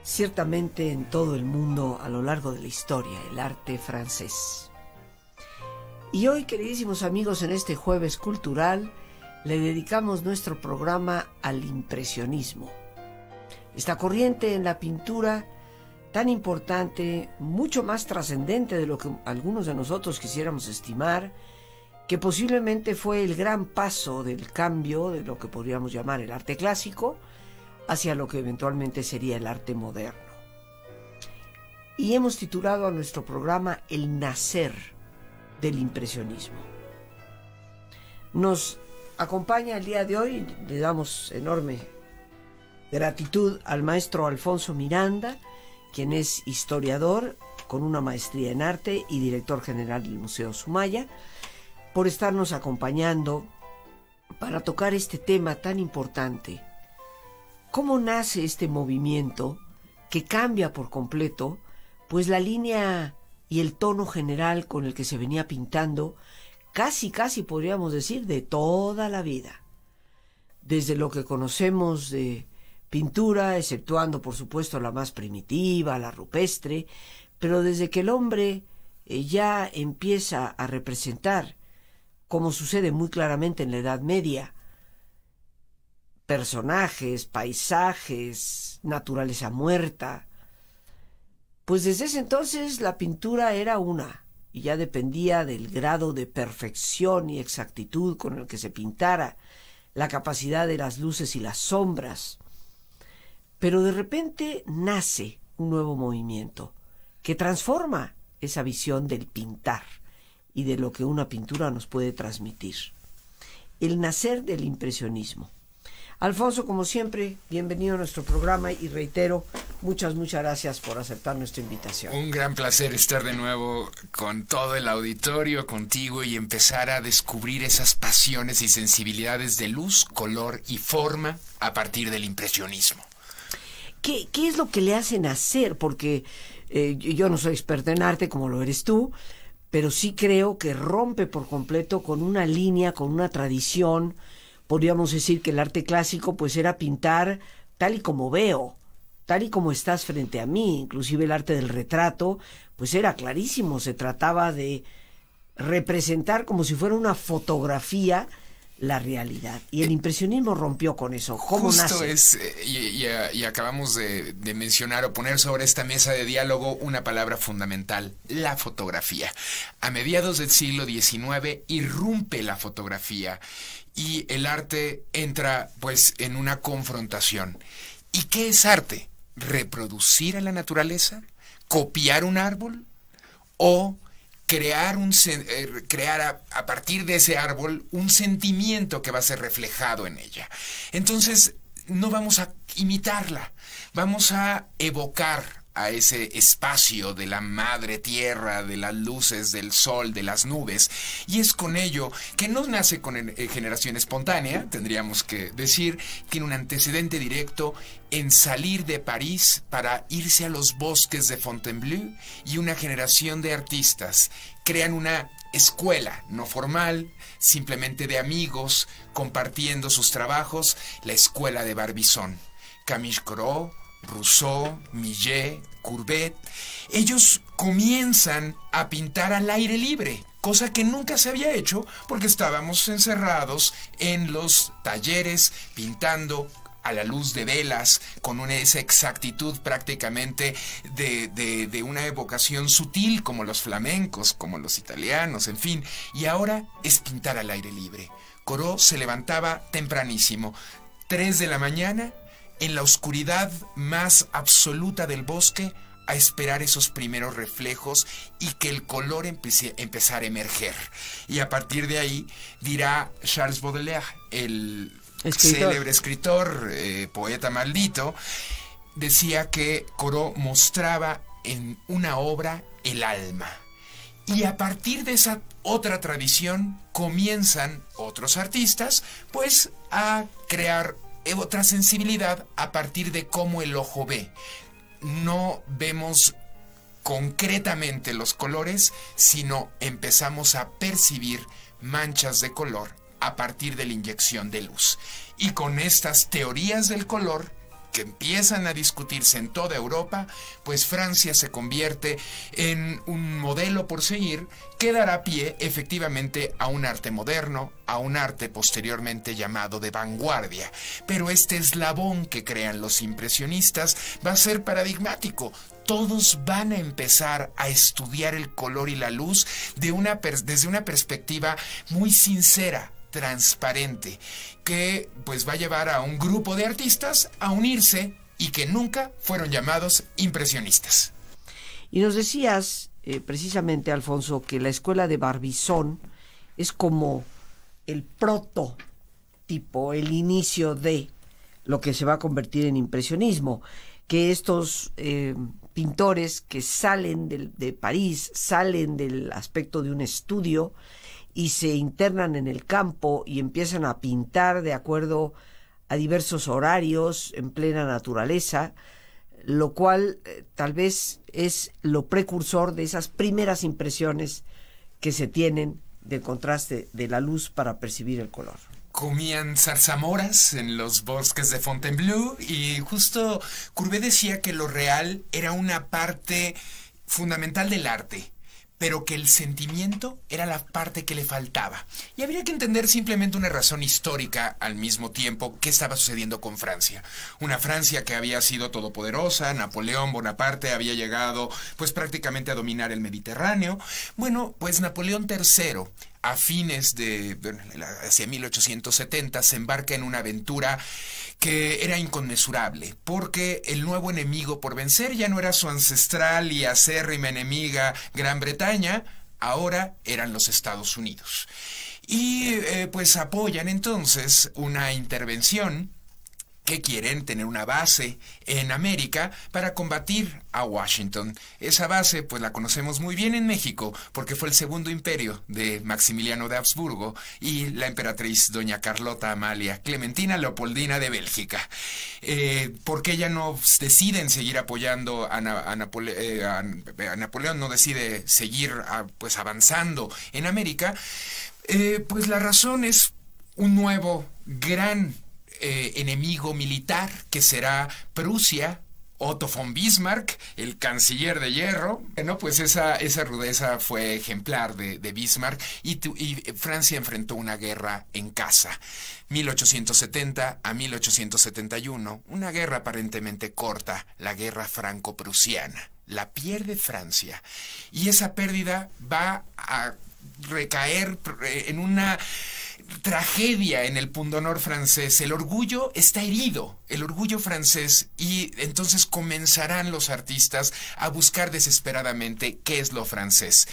ciertamente en todo el mundo a lo largo de la historia, el arte francés. Y hoy, queridísimos amigos, en este jueves cultural, le dedicamos nuestro programa al impresionismo. Esta corriente en la pintura tan importante, mucho más trascendente de lo que algunos de nosotros quisiéramos estimar, que posiblemente fue el gran paso del cambio de lo que podríamos llamar el arte clásico hacia lo que eventualmente sería el arte moderno. Y hemos titulado a nuestro programa El nacer del impresionismo. Nos acompaña el día de hoy, le damos enorme gratitud al maestro Alfonso Miranda, quien es historiador con una maestría en arte y director general del Museo Sumaya, por estarnos acompañando para tocar este tema tan importante. ¿Cómo nace este movimiento que cambia por completo, pues la línea y el tono general con el que se venía pintando, casi podríamos decir, de toda la vida? Desde lo que conocemos de pintura, exceptuando por supuesto la más primitiva, la rupestre, pero desde que el hombre ya empieza a representar, como sucede muy claramente en la Edad Media, personajes, paisajes, naturaleza muerta, pues desde ese entonces la pintura era una, y ya dependía del grado de perfección y exactitud con el que se pintara, la capacidad de las luces y las sombras. Pero de repente nace un nuevo movimiento que transforma esa visión del pintar y de lo que una pintura nos puede transmitir. El nacer del impresionismo. Alfonso, como siempre, bienvenido a nuestro programa y reitero, muchas gracias por aceptar nuestra invitación. Un gran placer estar de nuevo con todo el auditorio, contigo, y empezar a descubrir esas pasiones y sensibilidades de luz, color y forma a partir del impresionismo. ¿Qué es lo que le hace nacer? Porque yo no soy experto en arte como lo eres tú, pero sí creo que rompe por completo con una línea, con una tradición. Podríamos decir que el arte clásico pues era pintar tal y como veo, tal y como estás frente a mí. Inclusive el arte del retrato pues era clarísimo, se trataba de representar como si fuera una fotografía la realidad. Y el impresionismo rompió con eso. ¿Cómo Justo nace? y acabamos de mencionar o poner sobre esta mesa de diálogo una palabra fundamental: la fotografía. A mediados del siglo XIX irrumpe la fotografía y el arte entra pues en una confrontación. ¿Y qué es arte? ¿Reproducir a la naturaleza? ¿Copiar un árbol? ¿O crear a partir de ese árbol un sentimiento que va a ser reflejado en ella? Entonces no vamos a imitarla, vamos a evocar a ese espacio de la madre tierra, de las luces, del sol, de las nubes, y es con ello que no nace con generación espontánea. Tendríamos que decir, tiene un antecedente directo en salir de París para irse a los bosques de Fontainebleau, y una generación de artistas crean una escuela no formal, simplemente de amigos compartiendo sus trabajos, la escuela de Barbizon. Camille Corot, Rousseau, Millet, Courbet, ellos comienzan a pintar al aire libre, cosa que nunca se había hecho porque estábamos encerrados en los talleres pintando a la luz de velas, con esa exactitud prácticamente de una evocación sutil, como los flamencos, como los italianos, en fin. Y ahora es pintar al aire libre. Corot se levantaba tempranísimo, 3 de la mañana, en la oscuridad más absoluta del bosque, a esperar esos primeros reflejos y que el color empezara a emerger. Y a partir de ahí, dirá Charles Baudelaire, el célebre escritor, poeta maldito, decía que Corot mostraba en una obra el alma. Y a partir de esa otra tradición comienzan otros artistas pues a crear otra sensibilidad a partir de cómo el ojo ve. No vemos concretamente los colores, sino empezamos a percibir manchas de color a partir de la inyección de luz. Y con estas teorías del color que empiezan a discutirse en toda Europa, pues Francia se convierte en un modelo por seguir que dará pie efectivamente a un arte moderno, a un arte posteriormente llamado de vanguardia. Pero este eslabón que crean los impresionistas va a ser paradigmático. Todos van a empezar a estudiar el color y la luz desde una perspectiva muy sincera, transparente, que pues va a llevar a un grupo de artistas a unirse y que nunca fueron llamados impresionistas. Y nos decías, precisamente, Alfonso, que la escuela de Barbizon es como el prototipo, el inicio de lo que se va a convertir en impresionismo, que estos pintores que salen de París, salen del aspecto de un estudio y se internan en el campo y empiezan a pintar de acuerdo a diversos horarios en plena naturaleza, lo cual tal vez es lo precursor de esas primeras impresiones que se tienen del contraste de la luz para percibir el color. Comían zarzamoras en los bosques de Fontainebleau y justo Courbet decía que lo real era una parte fundamental del arte, pero que el sentimiento era la parte que le faltaba. Y habría que entender simplemente una razón histórica al mismo tiempo qué estaba sucediendo con Francia. Una Francia que había sido todopoderosa, Napoleón Bonaparte había llegado pues prácticamente a dominar el Mediterráneo. Bueno, pues Napoleón III, a fines hacia 1870, se embarca en una aventura que era inconmensurable, porque el nuevo enemigo por vencer ya no era su ancestral y acérrima enemiga Gran Bretaña, ahora eran los Estados Unidos. Y pues apoyan entonces una intervención que quieren tener una base en América para combatir a Washington. Esa base pues la conocemos muy bien en México porque fue el segundo imperio de Maximiliano de Habsburgo y la emperatriz doña Carlota Amalia Clementina Leopoldina de Bélgica. Porque ella no deciden seguir apoyando a Napoleón, no decide seguir pues avanzando en América, pues la razón es un nuevo gran enemigo militar que será Prusia. Otto von Bismarck, el canciller de hierro. Bueno, pues esa rudeza fue ejemplar de Bismarck y Francia enfrentó una guerra en casa. 1870 a 1871, una guerra aparentemente corta, la guerra franco-prusiana. La pierde Francia y esa pérdida va a recaer en una tragedia en el pundonor francés. El orgullo está herido, el orgullo francés, y entonces comenzarán los artistas a buscar desesperadamente qué es lo francés.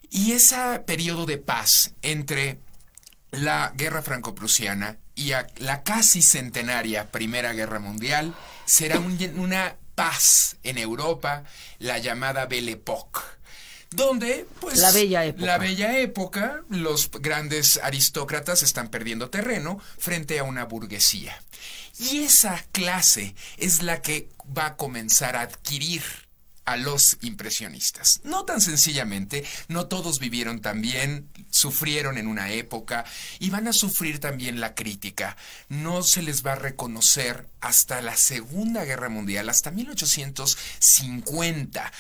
Y ese periodo de paz entre la guerra franco-prusiana y la casi centenaria Primera Guerra Mundial será una paz en Europa, la llamada Belle Époque, donde, pues, la bella época, los grandes aristócratas están perdiendo terreno frente a una burguesía. Y esa clase es la que va a comenzar a adquirir a los impresionistas. No tan sencillamente, no todos vivieron tan bien, sufrieron en una época y van a sufrir también la crítica. No se les va a reconocer hasta la Segunda Guerra Mundial, hasta 1950.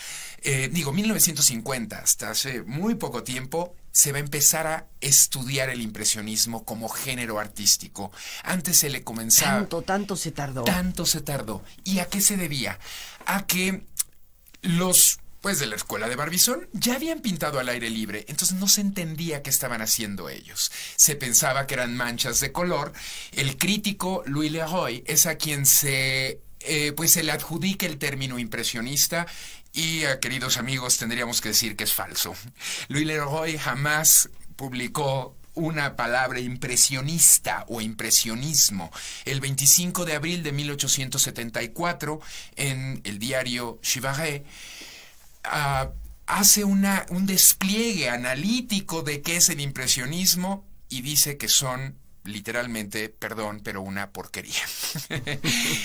1950, hasta hace muy poco tiempo, se va a empezar a estudiar el impresionismo como género artístico. Antes se le comenzaba... Tanto se tardó. Tanto se tardó. ¿Y a qué se debía? A que los de la escuela de Barbizon ya habían pintado al aire libre, entonces no se entendía qué estaban haciendo ellos. Se pensaba que eran manchas de color. El crítico Louis Leroy es a quien se le adjudica el término impresionista. Y, queridos amigos, tendríamos que decir que es falso. Louis Leroy jamás publicó una palabra impresionista o impresionismo. El 25 de abril de 1874, en el diario Chivaret, hace un despliegue analítico de qué es el impresionismo y dice que son literalmente, perdón, pero una porquería.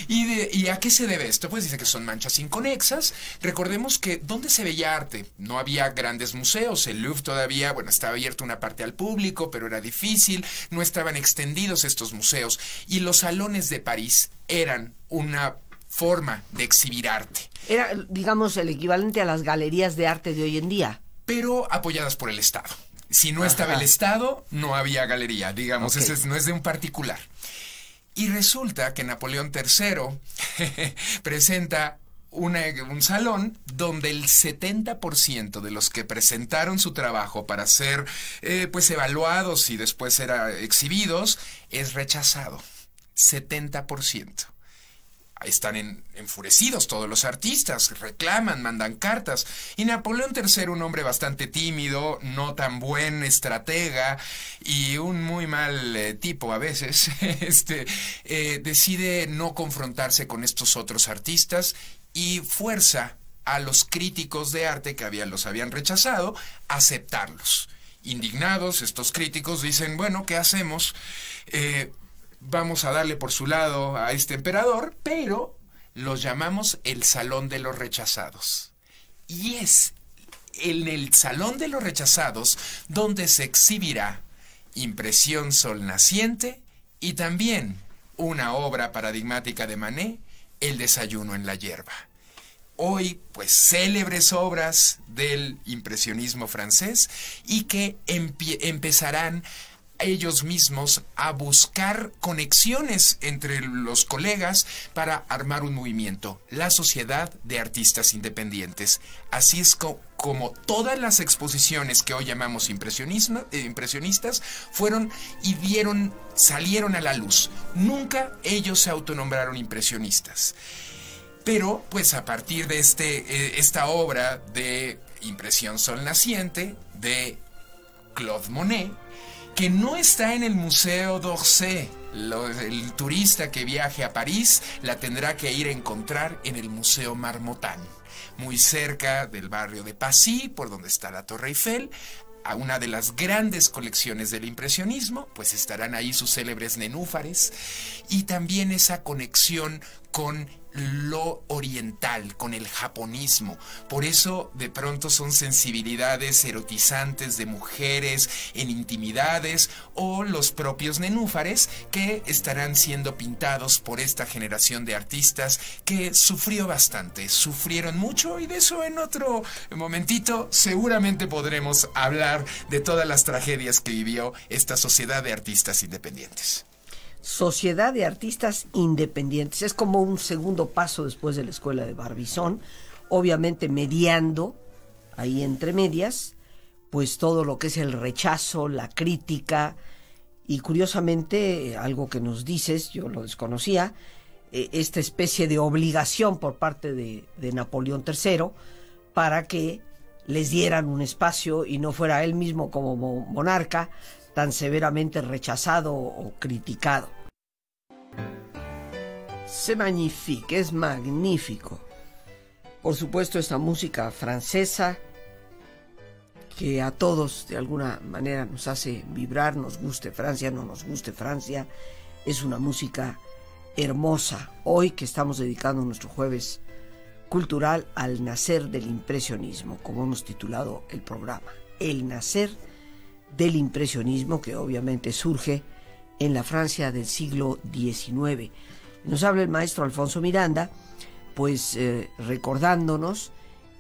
¿Y a qué se debe esto? Pues dice que son manchas inconexas. Recordemos que ¿dónde se veía arte? No había grandes museos. El Louvre todavía, estaba abierto una parte al público, pero era difícil. No estaban extendidos estos museos. Y los salones de París eran una forma de exhibir arte. Era, digamos, el equivalente a las galerías de arte de hoy en día. Pero apoyadas por el Estado. Si no estaba el Estado, no había galería, digamos, no es de un particular. Y resulta que Napoleón III presenta un salón donde el 70% de los que presentaron su trabajo para ser pues evaluados y después ser exhibidos es rechazado. 70%. Están enfurecidos todos los artistas, reclaman, mandan cartas. Y Napoleón III, un hombre bastante tímido, no tan buen estratega y un muy mal tipo a veces, decide no confrontarse con estos otros artistas y fuerza a los críticos de arte que los habían rechazado a aceptarlos. Indignados, estos críticos dicen, bueno, ¿qué hacemos? Vamos a darle por su lado a este emperador, pero los llamamos el Salón de los Rechazados. Y es en el Salón de los Rechazados donde se exhibirá Impresión Sol Naciente y también una obra paradigmática de Manet, El Desayuno en la Hierba. Hoy, pues, célebres obras del impresionismo francés y que empezarán ellos mismos a buscar conexiones entre los colegas para armar un movimiento, la Sociedad de Artistas Independientes. Así es como todas las exposiciones que hoy llamamos impresionistas fueron y salieron a la luz. Nunca ellos se autonombraron impresionistas. Pero, pues, a partir de esta obra de Impresión Sol Naciente de Claude Monet, que no está en el Museo d'Orsay. El turista que viaje a París la tendrá que ir a encontrar en el Museo Marmottan, muy cerca del barrio de Passy, por donde está la Torre Eiffel. A una de las grandes colecciones del impresionismo, pues estarán ahí sus célebres nenúfares y también esa conexión con lo oriental, con el japonismo. Por eso de pronto son sensibilidades erotizantes de mujeres en intimidades o los propios nenúfares que estarán siendo pintados por esta generación de artistas que sufrieron mucho, y de eso en otro momentito seguramente podremos hablar de todas las tragedias que vivió esta Sociedad de Artistas Independientes. Sociedad de Artistas Independientes. Es como un segundo paso después de la Escuela de Barbizon, obviamente mediando ahí entre medias, pues todo lo que es el rechazo, la crítica, y curiosamente, algo que nos dices, yo lo desconocía, esta especie de obligación por parte de Napoleón III para que les dieran un espacio y no fuera él mismo como monarca tan severamente rechazado o criticado. C'est magnifique, es magnífico. Por supuesto, esta música francesa que a todos de alguna manera nos hace vibrar, nos guste Francia, no nos guste Francia, es una música hermosa. Hoy que estamos dedicando nuestro jueves cultural al nacer del impresionismo, como hemos titulado el programa, el nacer del impresionismo, que obviamente surge en la Francia del siglo XIX. Nos habla el maestro Alfonso Miranda, pues recordándonos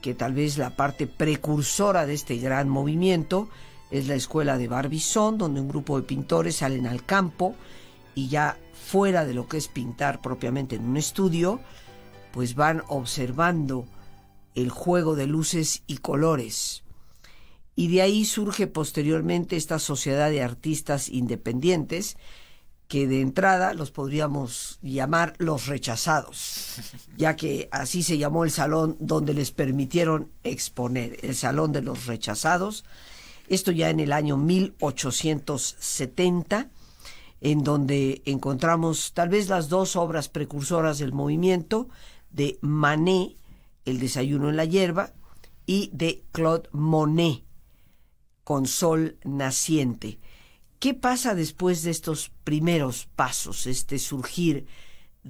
que tal vez la parte precursora de este gran movimiento es la Escuela de Barbizon, donde un grupo de pintores salen al campo y ya fuera de lo que es pintar propiamente en un estudio, pues van observando el juego de luces y colores. Y de ahí surge posteriormente esta Sociedad de Artistas Independientes, que de entrada los podríamos llamar los rechazados, ya que así se llamó el salón donde les permitieron exponer, el Salón de los Rechazados. Esto ya en el año 1870, en donde encontramos tal vez las dos obras precursoras del movimiento, de Manet, El Desayuno en la Hierba, y de Claude Monet, con Sol Naciente. ¿Qué pasa después de estos primeros pasos, este surgir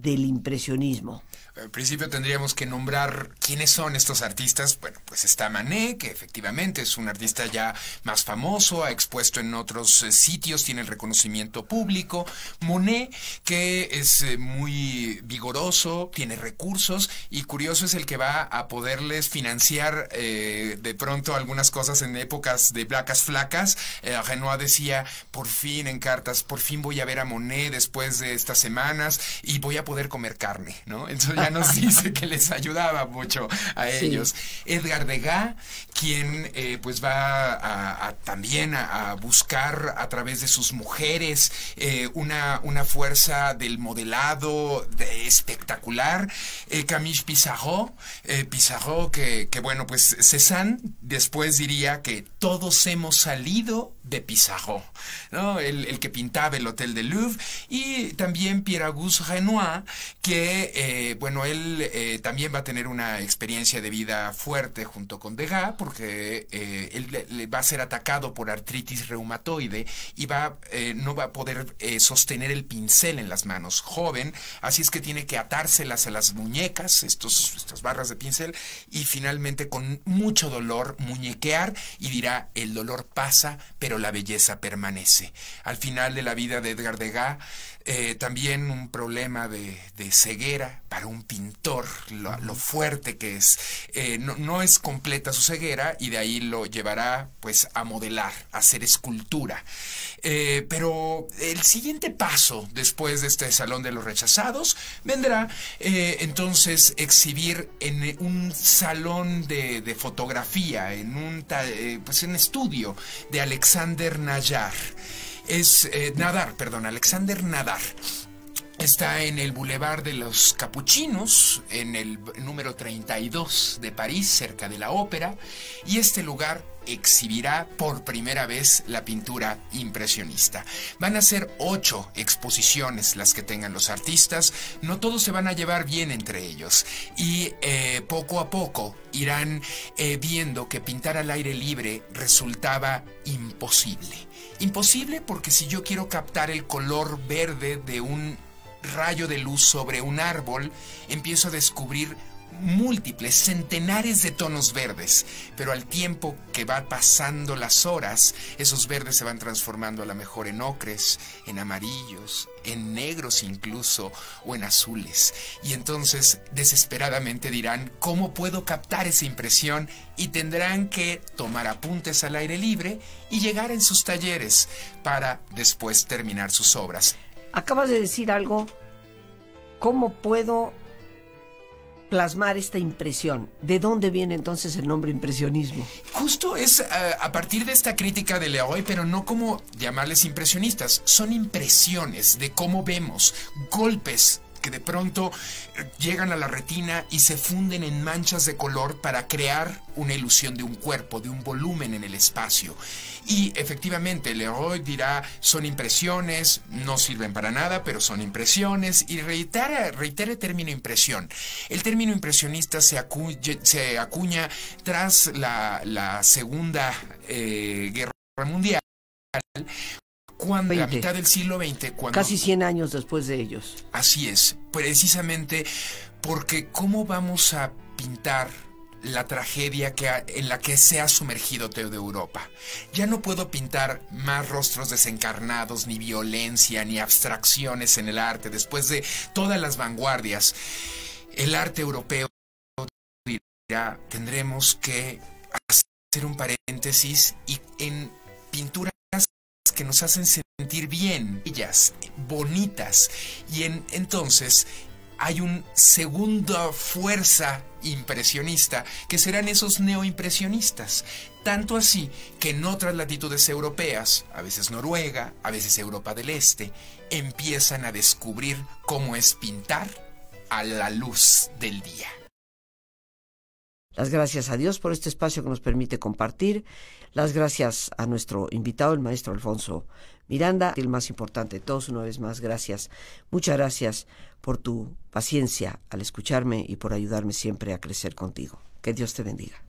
del impresionismo? Al principio tendríamos que nombrar quiénes son estos artistas. Bueno, pues está Manet, que efectivamente es un artista ya más famoso, ha expuesto en otros sitios, tiene el reconocimiento público. Monet, que es muy vigoroso, tiene recursos y curioso es el que va a poderles financiar de pronto algunas cosas en épocas de vacas flacas. Renoir decía, por fin en cartas, por fin voy a ver a Monet después de estas semanas y voy a poder comer carne, ¿no? Entonces ya nos dice que les ayudaba mucho a ellos. Sí. Edgar Degas, quien pues va también a buscar a través de sus mujeres una fuerza del modelado espectacular. Camille Pissarro, que bueno, pues Cézanne después diría que todos hemos salido de Pissarro, ¿no? El que pintaba el Hotel del Louvre, y también Pierre-Auguste Renoir, que bueno, él también va a tener una experiencia de vida fuerte junto con Degas, porque él va a ser atacado por artritis reumatoide y no va a poder sostener el pincel en las manos, joven, así es que tiene que atárselas a las muñecas, estas barras de pincel, y finalmente con mucho dolor muñequear, y dirá, el dolor pasa, pero la belleza permanece. Al final de la vida de Edgar Degas, también un problema de ceguera para un pintor, lo fuerte que es. No es completa su ceguera, y de ahí lo llevará pues a modelar, a hacer escultura. Pero el siguiente paso después de este Salón de los Rechazados vendrá entonces exhibir en un salón de fotografía, en un estudio de Alexander Nadar. Alexander Nadar. Está en el Boulevard de los Capuchinos, en el número 32 de París, cerca de la ópera, y este lugar exhibirá por primera vez la pintura impresionista. Van a ser 8 exposiciones las que tengan los artistas, no todos se van a llevar bien entre ellos, y poco a poco irán viendo que pintar al aire libre resultaba imposible. Imposible porque si yo quiero captar el color verde de un rayo de luz sobre un árbol, empiezo a descubrir múltiples, centenares de tonos verdes, pero al tiempo que va pasando las horas, esos verdes se van transformando a lo mejor en ocres, en amarillos, en negros incluso, o en azules. Y entonces desesperadamente dirán, ¿cómo puedo captar esa impresión? Y tendrán que tomar apuntes al aire libre y llegar en sus talleres para después terminar sus obras. Acabas de decir algo, ¿cómo puedo plasmar esta impresión? ¿De dónde viene entonces el nombre impresionismo? Justo es a partir de esta crítica de Leroy, pero no como llamarles impresionistas, son impresiones de cómo vemos, golpes que de pronto llegan a la retina y se funden en manchas de color para crear una ilusión de un cuerpo, de un volumen en el espacio. Y efectivamente Leroy dirá, son impresiones, no sirven para nada, pero son impresiones, y reitera el término impresión. El término impresionista se acuña tras la Segunda Guerra Mundial, cuando la mitad del siglo XX, casi 100 años después de ellos. Así es, precisamente porque ¿cómo vamos a pintar la tragedia en la que se ha sumergido toda Europa? Ya no puedo pintar más rostros desencarnados, ni violencia, ni abstracciones en el arte. Después de todas las vanguardias, el arte europeo dirá, tendremos que hacer un paréntesis, y en pinturas que nos hacen sentir bien, bellas, bonitas, y entonces hay una segunda fuerza impresionista, que serán esos neoimpresionistas, tanto así que en otras latitudes europeas, a veces Noruega, a veces Europa del Este, empiezan a descubrir cómo es pintar a la luz del día. Las gracias a Dios por este espacio que nos permite compartir. Las gracias a nuestro invitado, el maestro Alfonso Miranda. Y el más importante de todos, una vez más, gracias. Muchas gracias por tu paciencia al escucharme y por ayudarme siempre a crecer contigo. Que Dios te bendiga.